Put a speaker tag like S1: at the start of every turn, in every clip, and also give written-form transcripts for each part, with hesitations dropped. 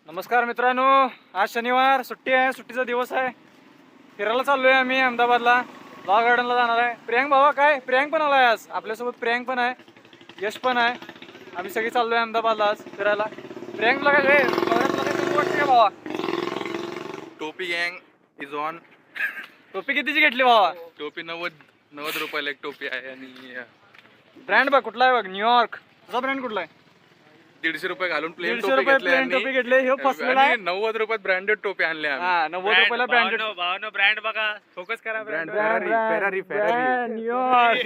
S1: नमस्कार मित्रांनो, आज शनिवार सुट्टी आहे, सुट्टीचा दिवस आहे. फिरायला चाललोय आम्ही अहमदाबादला, लॉ गार्डनला जाणार आहे. प्रियांक भावा काय, प्रियांक पण आलाय आज आपल्यासोबत. प्रियांक पण आहे, यश पण आहे. आम्ही सगळी चाललोय अहमदाबादला आज फिरायला. प्रियांकला काय वाटतं का भावा?
S2: टोपी गँग इज ऑन.
S1: टोपी कितीची घेतली भावा?
S2: टोपी 90 रुपयाला एक टोपी आहे आणि
S1: ब्रँड बघ कुठला आहे बघ, न्यूयॉर्क. तुझा ब्रँड कुठला आहे?
S2: 150 रुपये घालून प्लेन
S1: 150
S2: टोपी
S1: रुपये
S2: घेतली
S1: प्लेन टोपी घेतली. हे फसलेला आहे.
S2: 90 रुपयात ब्रँडेड टोपी आणले आम्ही.
S1: हा, 90 रुपयाला ब्रँडेड.
S3: भावानो ब्रँड बघा, फोकस करा ब्रँड.
S1: न्यूयॉर्क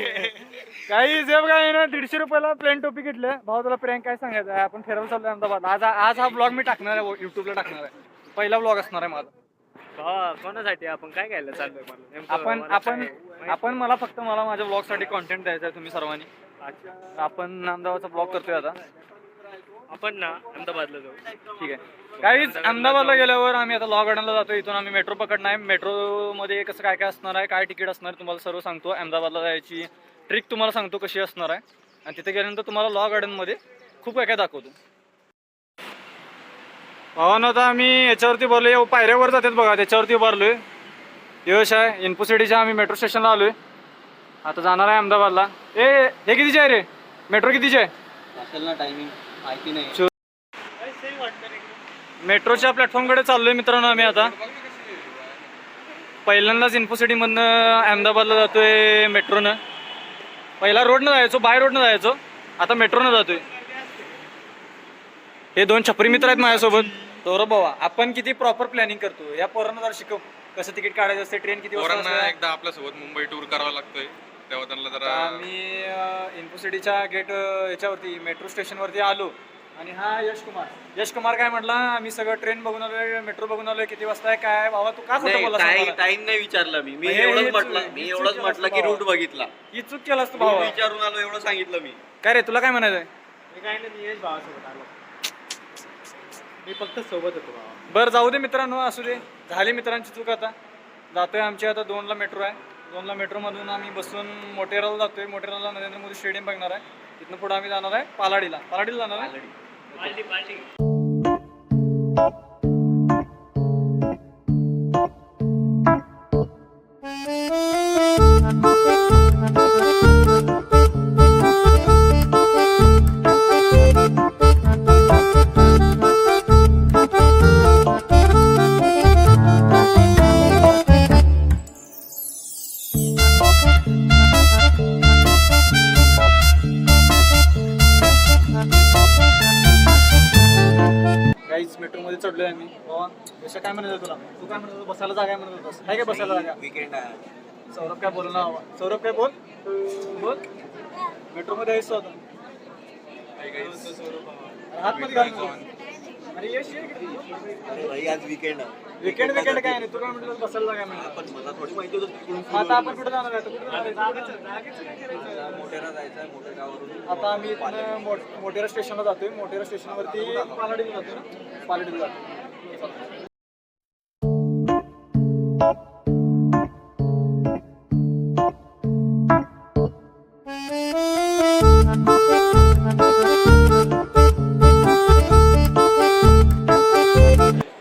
S1: काही जेब काय ना 150 रुपयाला प्लेन टोपी घेतली. भाऊ तुला प्रियांक काय सांगायचं आहे? आपण फिरायला चाललोय अहमदाबाद. आज हा ब्लॉग मी टाकणार आहे, युट्यूबला टाकणार आहे. पहिला ब्लॉग असणार आहे माझा.
S3: कोणासाठी आपण काय घ्यायला चाललोय? मला नेमकं
S1: आपण
S3: मला
S1: आपण
S3: काय-
S1: आपण मला फक्त माझ्या ब्लॉग साठी कॉन्टेंट द्यायचा आहे तुम्ही सर्वांनी. आपण अहमदाबादचा ब्लॉग करतोय आता.
S3: आपण ना अहमदाबादला जाऊ.
S1: ठीक आहे. काहीच अहमदाबादला गेल्यावर आम्ही आता लॉ गार्डनला जातो. इथून आम्ही मेट्रो पकडणार आहे. मेट्रोमध्ये कसं काय काय असणार आहे, काय तिकीट असणार तुम्हाला सर्व सांगतो. अहमदाबादला जायची ट्रिक तुम्हाला सांगतो कशी असणार आहे. आणि तिथे गेल्यानंतर तुम्हाला लॉ गार्डनमध्ये खूप काय काय दाखवतो. भावानं आता आम्ही याच्यावरती भरलोय, पायऱ्यावर जातात बघा, त्याच्यावरती उभारलोय. यश आहे, इन्फोसिटीच्या आम्ही मेट्रो स्टेशनला आलोय. आता जाणार आहे अहमदाबादला. हे कितीचे आहे रे? मेट्रो कितीचे आहे?
S4: असेल ना टायमिंग माहिती नाही.
S1: मेट्रोच्या प्लॅटफॉर्मकडे चाललोय मित्रांनो आम्ही आता. पहिल्यांदाच इन्फोसिटीमधनं अहमदाबादला जातोय मेट्रोनं. पहिला रोडनं जायचो, बाय रोडनं जायचो, आता मेट्रोनं जातोय. हे दोन छपरी मित्र आहेत माझ्यासोबत. सौरभ भावा, आपण किती प्रॉपर प्लॅनिंग करतो. या पोरांना जरा शिकव कसं तिकीट काढायचं असते, ट्रेन किती वाजता
S2: पोरांना
S1: असते.
S2: एकदा आपल्यासोबत मुंबई टूर करावा लागतोय, तेव्हा त्यांना जरा
S1: आम्ही इन्फोसिटीच्या गेट याच्यावरती मेट्रो स्टेशनवरती आलो. आणि हा यश कुमार काय म्हटला, आम्ही सगळं ट्रेन बघून आलोय, मेट्रो बघून आलोय, किती वाजता आहे काय. भावा तू का खोटं बोलला?
S4: टाइम नाही विचारला मी
S1: हे
S4: एवढंच
S1: चूक-
S4: म्हटलं
S1: ही
S4: एवढंच
S1: चूक
S4: म्हटलं की
S1: केलंस
S4: रूट बघितला.
S1: ही चूक केलास तू
S4: Route
S1: भावा.
S4: विचारून आलो एवढं सांगितलं मी.
S1: काय रे, तुला काय म्हणायचंय?
S3: मी काय नाही, यश भावासोबत आलो. मी फक्त सोबत होतो भावा.
S1: बरं जाऊ दे मित्रांनो, असू दे. झाली मित्रांची चूक. आता जातोय आमची आता 2ला मेट्रो आहे. 2ला मेट्रोमधून आम्ही बसून मोटेराला जातोय. मोटेराला नरेंद्र मोदी स्टेडियम बघणार आहे. तिथनं पुढे आम्ही जाणार आहे पालाडीला जाणार आहे.
S3: पार्टी
S1: काहीच मेट्रोमध्ये चढलोय आम्ही. बाबा कसं काय म्हणायचं तुला? तू काय म्हणत होता? बसायला जागा आहे म्हणत होतास. काय काय बसायला जागा?
S4: वीकेंड आहे.
S1: सौरभ काय बोल ना. सौरभ काय बोल बोल. मेट्रोमध्ये यायचं होतं. आतमध्ये घालून. अरे यश ये किती?
S4: अरे भाई आज वीकेंड आहे.
S1: विकेंड काय नाही. तू काय म्हणतो बसायला जागा आहे म्हणत.
S4: पण मला थोडी माहिती होतं तिकडून
S1: आता आपण कुठे जाणार आहे? कुठे जाणार आहे?
S4: मोटेरा जायचं मोटेरावरून.
S1: आता आम्ही इथनं मोटेरा स्टेशनला जातोय. मोटेरा स्टेशनवरती पालाडीला जातोय ना, पालाडीला जातोय.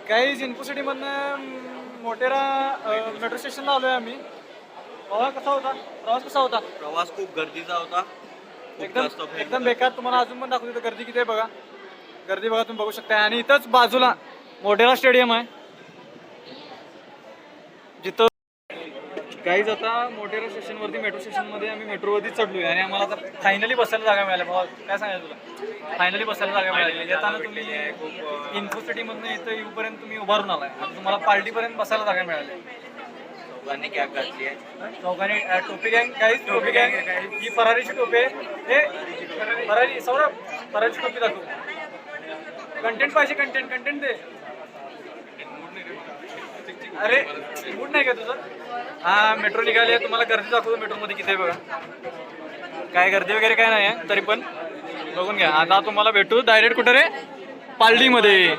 S1: काही इन्फोसिटीमधनं मोटेरा मेट्रो स्टेशनला आलोय आम्ही. प्रवास कसा होता?
S4: प्रवास खूप गर्दीचा होता. खूप
S1: एकदम
S4: जास्त
S1: एकदम बेकार. तुम्हाला अजून पण दाखवतो गर्दी किती आहे बघा. गर्दी बघा, तुम्ही बघू शकता. आणि इथंच बाजूला मोटेरा स्टेडियम आहे, जिथं काहीच. आता मोटेरा स्टेशनवरती मेट्रो स्टेशनमध्ये आम्ही मेट्रोवरती चढलोय आणि आम्हाला आता फायनली बसायला जागा मिळाली. भावा काय सांगायचं तुला? फायनली बसायला जागा मिळाली. येताना तुम्ही इन्फोसिटीमधनं इथं येऊपर्यंत तुम्ही उभारून आलाय. आता तुम्हाला पार्टीपर्यंत बसायला जागा मिळाली.
S4: चौघांनी कॅब घातली आहे.
S1: चौघांनी टोपी गँग. काहीच टोपी गँग. ही फरारीची टोपी आहे. हे फरारी. सौरभ फरारीची टोपी दाखव. कंटेंट पाहिजे. कंटेंट दे. अरे मूड नाही का तुझं? हा मेट्रो निघाली आहे. तुम्हाला गर्दी दाखवतो मेट्रोमध्ये किती आहे बघा. काय गर्दी वगैरे काय नाही आहे, तरी पण बघून घ्या. आता तुम्हाला भेटू डायरेक्ट कुठे रे? पालडीमध्ये.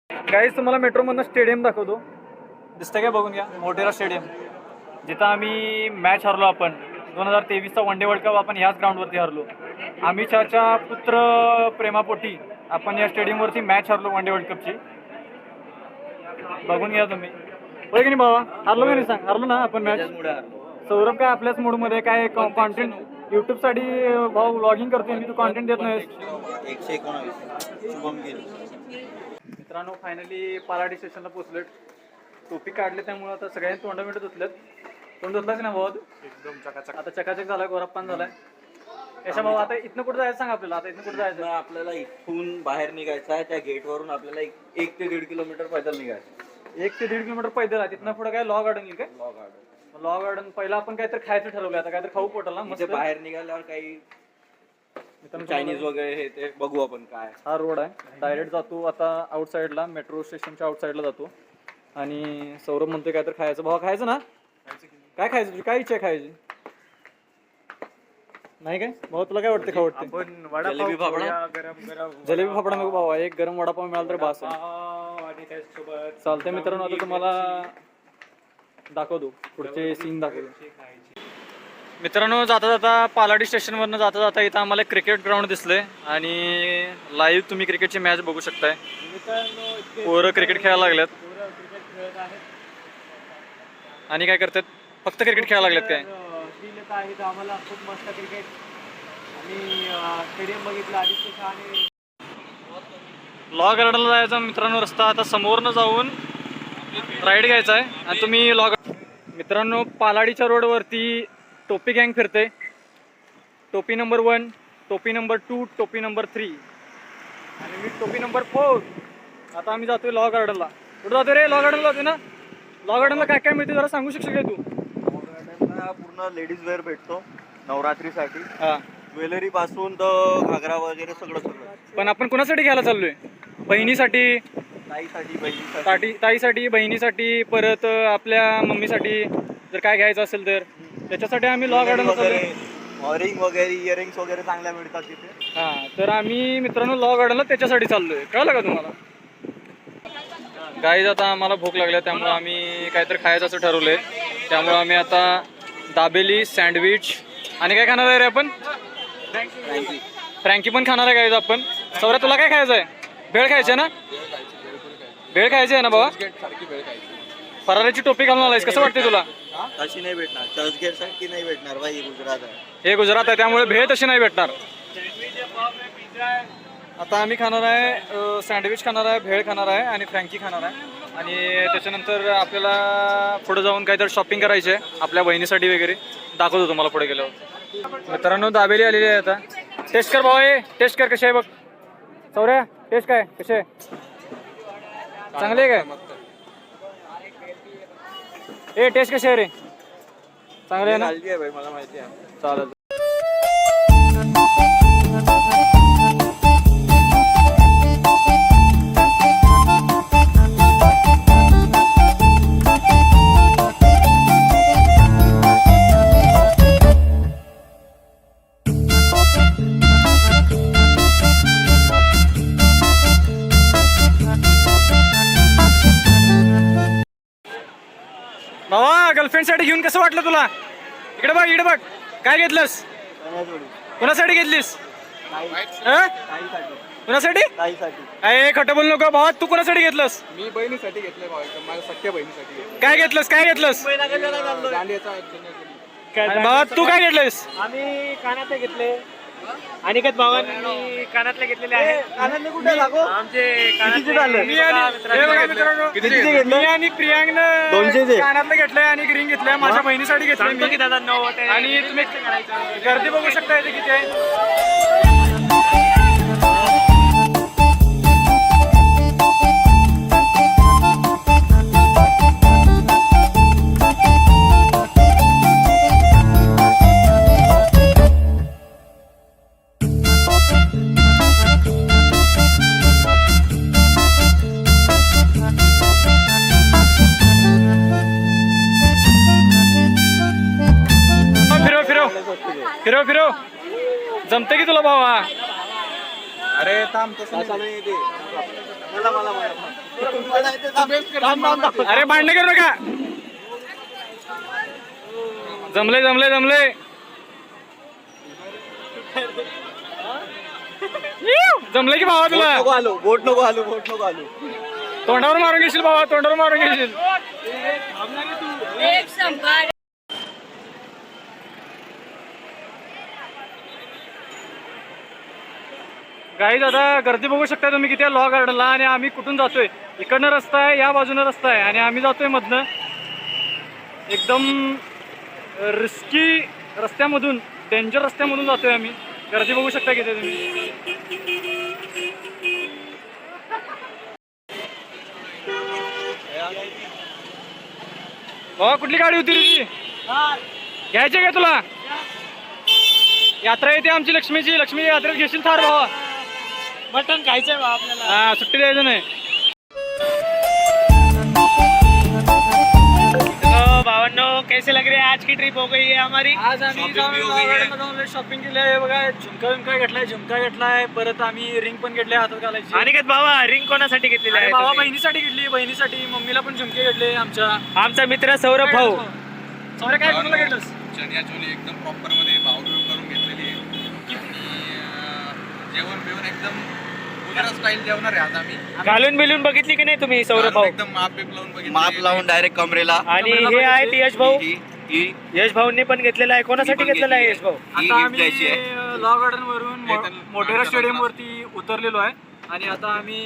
S1: काहीच तुम्हाला मेट्रोमधनं स्टेडियम दाखवतो. दिसतं काय? बघून घ्या. मोटेरा स्टेडियम, जिथं आम्ही मॅच हरलो. आपण 2023चा वन डे वर्ल्ड कप आपण ह्याच ग्राउंडवरती हरलो. अमित शहाच्या पुत्र प्रेमापोटी आपण या स्टेडियमवरती मॅच हरलो वन डे वर्ल्ड कपची. बघून घ्या तुम्ही. होय की नाही बाबा? हारलो का नाही सांग? हारलो ना आपण मॅच. सौरभ काय आपल्याच मूड मध्ये काय कॉन्टेंट युट्यूब साठी भाऊ व्लॉगिंग करतोय मी, तू कॉन्टेंट देत नाहीस.
S4: 119 शुभम गिल.
S1: मित्रांनो फायनली पालाडी स्टेशनला पोहोचलोय. टोपी काढले त्यामुळे आता सगळ्यांनी तोंड मिनिट धुतलेत. तोंड धुतलाच ना भाऊ?
S3: एकदम चकाचक.
S1: आता चकाचक झालाय, गोरापान झालाय. यशा भाऊ आता इथनं कुठं जायचं सांग आपल्याला. आता इथनं कुठं जायचं?
S4: आपल्याला इथून बाहेर निघायचं आहे. त्या गेट वरून आपल्याला 1 ते 1.5 किलोमीटर पैदल निघायचं.
S1: 1 ते 1.5 किलोमीटर पैदल आहे. तिथनं पुढे काय लॉ गार्डन येईल काय?
S4: Law garden.
S1: लॉ गार्डन पहिला आपण काहीतरी खायचं ठरवलं, आता काहीतरी खाऊ पोटाला मस्त.
S4: म्हणजे बाहेर निघाल्यावर काही चायनीज वगैरे हे ते बघू आपण काय.
S1: हा रोड आहे, डायरेक्ट जातो आता आउट साईडला, मेट्रो स्टेशनच्या आउट साईडला जातो. आणि सौरभ म्हणतोय काहीतरी खायचं. भावा खायचं ना? काय खायचं तुझी? काय इच्छा आहे खायची? नाही काय भाऊ, तुला काय वाटतं? खाऊ वाटतं?
S3: आपण वडापाव
S4: जलेबी फाफडा?
S3: खाऊया, गरम गरम
S1: जलेबी फाफडा नको भावा, एक गरम वडापाव मिळाला तर बास आहे.
S3: वडापाव आणि त्याच्यासोबत
S1: चालतंय मित्रांनो, आता तुम्हाला दाखवतो पुढचे सीन दाखवतो. मित्रांनो जाता जाता पालाडी स्टेशनवरनं जाता जाता इथं आम्हाला क्रिकेट ग्राउंड दिसलंय आणि लाईव्ह तुम्ही क्रिकेटची मॅच बघू शकताय.
S3: मित्रांनो इतके
S1: पोरं क्रिकेट खेळायला लागल्यात.
S3: पोरं क्रिकेट खेळत आहेत.
S1: आणि काय करतात? फक्त क्रिकेट खेळायला लागल्यात काय?
S3: फील येत आहे आम्हाला खूप मस्त क्रिकेट. आणि स्टेडियम बघितलं आदित्य शहाने.
S1: लॉ गार्डनला जायचा मित्रांनो रस्ता आता समोरनं जाऊन राईड घ्यायचा आहे. आणि तुम्ही मित्रांनो पालाडीच्या रोडवरती टोपी गँग फिरते. टोपी नंबर 1, टोपी नंबर 2, टोपी नंबर 3 आणि मी टोपी नंबर 4. आता आम्ही जातोय लॉ गार्डनला. कुठं जातोय रे? लॉ गार्डनला जातोय ना? लॉ गार्डनला काय काय मिळते जरा सांगू शकशील काय तू?
S4: पूर्ण लेडीज वेअर भेटतो नवरात्रीसाठी.
S1: हां,
S4: ज्वेलरी पासून तर घागरा वगैरे सगळं सगळं.
S1: पण आपण कुणासाठी घ्यायला चाललोय? बहिणीसाठी,
S4: ताईसाठी, बहिणीसाठी.
S1: ताईसाठी, बहिणीसाठी, परत आपल्या मम्मीसाठी जर काय घ्यायचं असेल तर त्याच्यासाठी आम्ही लॉ गार्डनला चाललोय.
S4: ऑरिंग वगैरे, इयरिंग्स वगैरे चांगल्या मिळतात तिथे.
S1: हां, तर आम्ही मित्रांनो लॉ गार्डनला त्याच्यासाठी चाललोय. कळलं का तुम्हाला? गाईज आता आम्हाला भूक लागल्या त्यामुळे आम्ही काहीतरी खायचं असं ठरवलंय. त्यामुळे आम्ही आता दाबेली, सँडविच आणि काय खाणार आहे रे आपण? फ्रँकी पण खाणार आहे गाईज आपण. सौर्या तुला काय खायचं आहे? भेळ खायची आहे ना? भेळ खायची आहे ना बाबा? फराराची टोपी घालून आलायस, कसं वाटते तुला?
S4: तशी नाही भेटणार, चर्चगेट सारखी नाही भेटणार बाई. गुजरात आहे,
S1: हे गुजरात आहे त्यामुळे भेळ तशी नाही भेटणार. आता आम्ही खाणार आहे सँडविच खाणार आहे, भेळ खाणार आहे आणि फ्रँकी खाणार आहे. आणि त्याच्यानंतर आपल्याला पुढे जाऊन काहीतरी शॉपिंग करायची आहे आपल्या बहिणीसाठी वगैरे. दाखवतो तुम्हाला पुढे गेल्यावर. मित्रांनो दाबेली आलेली आहे आता. टेस्ट कर भाऊ, हे टेस्ट कर कशी आहे बघ. सौर्या टेस्ट काय कशी आहे? चांगली आहे काय? ए टेस्ट कशी आहे रे? चांगली आहे ना?
S4: बाई, मला माहिती आहे.
S1: चालेल. भावा गर्लफ्रेंड साठी घेऊन कसं वाटलं तुला? इकडे बघ, इकडे बघ. काय घेतलंस? कोणासाठी घेतलीस? कोणासाठी? अरे खोटं बोलू नको भावा. तू कोणासाठी घेतलंस?
S2: मी बहिणीसाठी घेतलंय भाऊ, माझ्या सख्या बहिणीसाठी.
S1: काय घेतलंस? काय घेतलंस? भावा तू काय घेतलंस?
S3: आम्ही कानातले घेतले. अनिकेत भावांनी कानातले घेतलेले आहेत. आमचे कानातले
S1: मी आणि प्रियांकनं
S4: 200
S1: कानातलं घेतलंय आणि ग्रीन घेतलंय. माझ्या बहिणीसाठी घेतलंय
S3: सांगतो
S1: मी.
S3: की दादा 9
S1: आणि तुम्ही गर्दी बघू शकता इथे किती आहे. फिरव फिरव जमते की तुला भावा?
S4: अरे थांब, तसं नाही ते.
S1: अरे भांडण करू नका. जमले जमले जमले. जमले की भावा तुला?
S4: बोट नको आलो.
S1: तोंडावर मारून घेशील बाबा, तोंडावर मारून घेशील. गाईज आता गर्दी बघू शकता तुम्ही किती लॉ गार्डनला. आणि आम्ही कुठून जातोय, इकडनं रस्ता आहे, या बाजूनं रस्ता आहे, आणि आम्ही जातोय मधनं एकदम रिस्की रस्त्यामधून, डेंजर रस्त्यामधून जातोय आम्ही. गर्दी बघू शकता किती तुम्ही. कुठली गाडी होती तुझी, घ्यायची काय तुला? यात्रा येते आमची लक्ष्मीची, लक्ष्मी यात्रेत घेशील थार भावा.
S3: मटण खायचंय बा आपल्याला.
S1: हा, सुट्टी द्यायचं नाही.
S3: तो भावनो कैसे लग रही है आज की ट्रिप हो गई है हमारी.
S1: आज आम्ही जाऊन शॉपिंग केली आहे बघा. झुमका घेतलाय, परत आम्ही रिंग पण घेतले हातात घालायची.
S3: अनिकेत भावा रिंग कोणासाठी घेतलेली आहे
S1: भावा
S3: तुम्ही?
S1: बहिणीसाठी घेतली, बहिणीसाठी. मम्मीला पण झुमके घेतले आमच्या.
S3: आमचा मित्र सौरभ भाऊ.
S1: सौर्य काय कोणाला घेतलंस?
S2: चनिया चोली एकदम प्रॉपर मध्ये भाव करून घेतलेली आहे. जेवण बिवण एकदम गुजरात स्टाईल जेवणार आहे आज आम्ही.
S3: घालून बिलून बघितली की नाही तुम्ही सौरभ भाऊ?
S2: एकदम माप बीप लावून बघितलं.
S4: माप लावून डायरेक्ट कमरेला.
S3: आणि हे आहेत यश भाऊ.
S4: ही
S3: यश भाऊंनी पण घेतलेला आहे. कोणासाठी घेतलेला आहे यश भाऊ?
S1: आता आम्ही लॉ गार्डन वरून मोटेरा स्टेडियम वरती उतरलेलो आहे. आणि आता आम्ही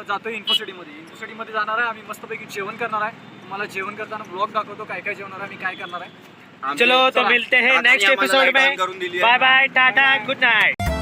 S1: जातोय इन्फोसिटी मध्ये. इन्फोसिटी मध्ये जाणार आहे आम्ही, मस्तपैकी जेवण करणार आहे. तुम्हाला जेवण करताना ब्लॉग दाखवतो काय काय जेवणार आहे, आम्ही काय करणार आहे.
S3: चलो तो मिलते हैं नेक्स्ट एपिसोड में. Bye bye, tata, good Knight.